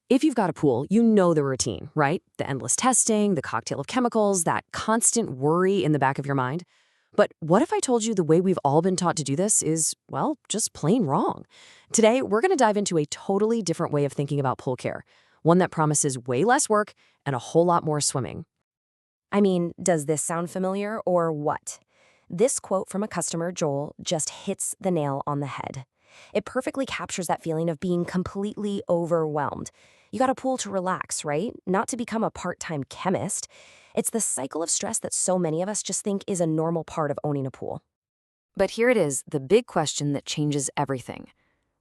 If you've got a pool, you know the routine, right? The endless testing, the cocktail of chemicals, that constant worry in the back of your mind. But what if I told you the way we've all been taught to do this is, well, just plain wrong? Today, we're going to dive into a totally different way of thinking about pool care, one that promises way less work and a whole lot more swimming. I mean, does this sound familiar or what? This quote from a customer, Joel, just hits the nail on the head. It perfectly captures that feeling of being completely overwhelmed. You got a pool to relax, right? Not to become a part-time chemist. It's the cycle of stress that so many of us just think is a normal part of owning a pool. But here it is, the big question that changes everything.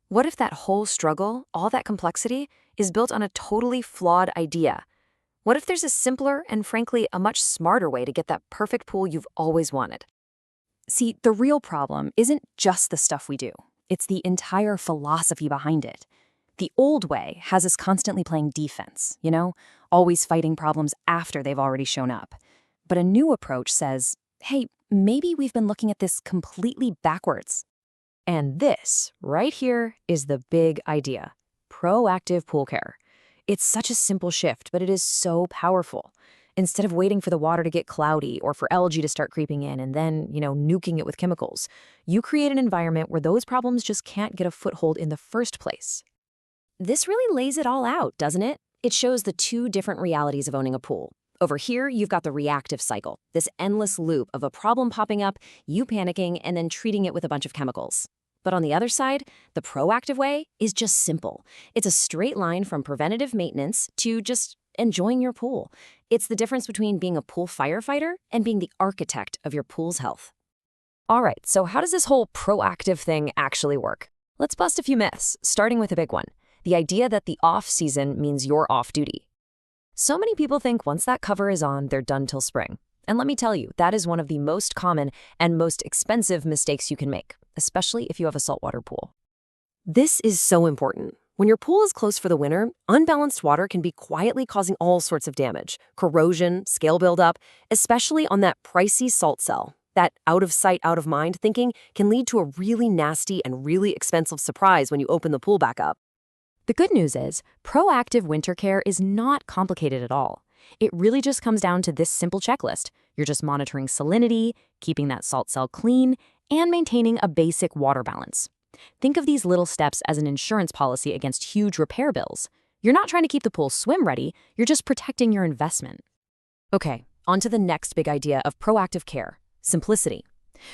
What if that whole struggle, all that complexity, is built on a totally flawed idea? What if there's a simpler and frankly a much smarter way to get that perfect pool you've always wanted? See, the real problem isn't just the stuff we do. It's the entire philosophy behind it. The old way has us constantly playing defense, always fighting problems after they've already shown up. But a new approach says, hey, maybe we've been looking at this completely backwards. And this, right here, is the big idea: proactive pool care. It's such a simple shift, but it is so powerful. Instead of waiting for the water to get cloudy or for algae to start creeping in and then, nuking it with chemicals, you create an environment where those problems just can't get a foothold in the first place. This really lays it all out, doesn't it? It shows the two different realities of owning a pool. Over here, you've got the reactive cycle, this endless loop of a problem popping up, you panicking, and then treating it with a bunch of chemicals. But on the other side, the proactive way is just simple. It's a straight line from preventative maintenance to just enjoying your pool. It's the difference between being a pool firefighter and being the architect of your pool's health. All right, so how does this whole proactive thing actually work? Let's bust a few myths, starting with a big one: the idea that the off-season means you're off duty. So many people think once that cover is on, they're done till spring. And let me tell you, that is one of the most common and most expensive mistakes you can make, especially if you have a saltwater pool. This is so important. When your pool is closed for the winter, unbalanced water can be quietly causing all sorts of damage: corrosion, scale buildup, especially on that pricey salt cell. That out of sight, out of mind thinking can lead to a really nasty and really expensive surprise when you open the pool back up. The good news is, proactive winter care is not complicated at all. It really just comes down to this simple checklist. You're just monitoring salinity, keeping that salt cell clean, and maintaining a basic water balance. Think of these little steps as an insurance policy against huge repair bills. You're not trying to keep the pool swim ready, you're just protecting your investment. Okay, on to the next big idea of proactive care: simplicity.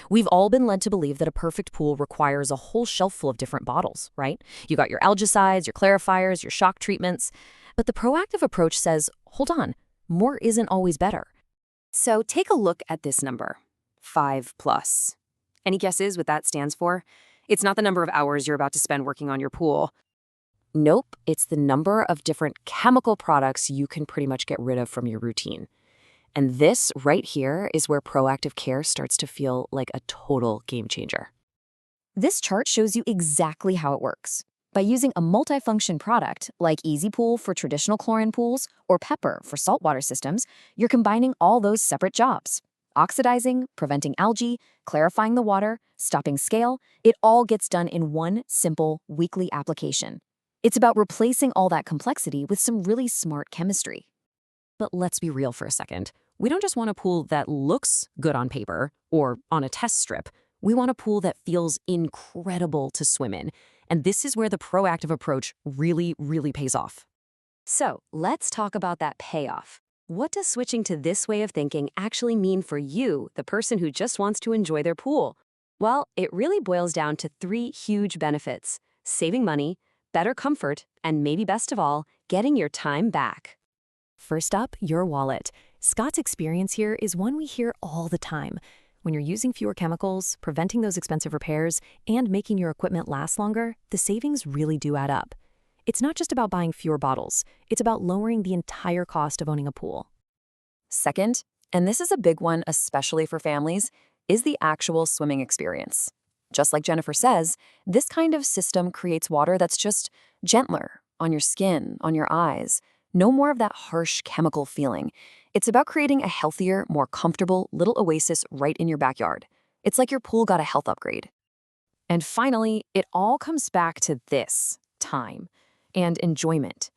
We've all been led to believe that a perfect pool requires a whole shelf full of different bottles, right? You got your algicides, your clarifiers, your shock treatments. But the proactive approach says, hold on, more isn't always better. So take a look at this number, 5+. Any guesses what that stands for? It's not the number of hours you're about to spend working on your pool. Nope, it's the number of different chemical products you can pretty much get rid of from your routine. And this right here is where proactive care starts to feel like a total game changer. This chart shows you exactly how it works. By using a multifunction product like Easy Pool for traditional chlorine pools or Pepper for saltwater systems, you're combining all those separate jobs. Oxidizing, preventing algae, clarifying the water, stopping scale, it all gets done in one simple weekly application. It's about replacing all that complexity with some really smart chemistry. But let's be real for a second. We don't just want a pool that looks good on paper or on a test strip. We want a pool that feels incredible to swim in. And this is where the proactive approach really, really pays off. So let's talk about that payoff. What does switching to this way of thinking actually mean for you, the person who just wants to enjoy their pool? Well, it really boils down to 3 huge benefits: saving money, better comfort, and maybe best of all, getting your time back. First up, your wallet. Scott's experience here is one we hear all the time. When you're using fewer chemicals, preventing those expensive repairs, and making your equipment last longer, the savings really do add up. It's not just about buying fewer bottles, it's about lowering the entire cost of owning a pool. Second, and this is a big one especially for families, is the actual swimming experience. Just like Jennifer says, this kind of system creates water that's just gentler on your skin, on your eyes. No more of that harsh chemical feeling. It's about creating a healthier, more comfortable little oasis right in your backyard. It's like your pool got a health upgrade. And finally, it all comes back to this: time and enjoyment.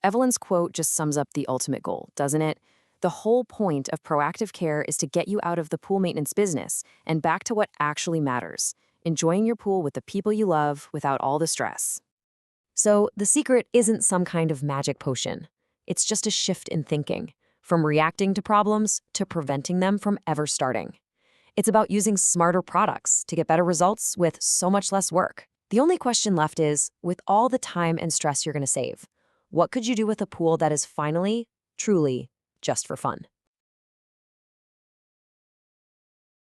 Evelyn's quote just sums up the ultimate goal, doesn't it? The whole point of proactive care is to get you out of the pool maintenance business and back to what actually matters, enjoying your pool with the people you love without all the stress. So, the secret isn't some kind of magic potion. It's just a shift in thinking, from reacting to problems to preventing them from ever starting. It's about using smarter products to get better results with so much less work. The only question left is, with all the time and stress you're going to save, what could you do with a pool that is finally, truly, just for fun?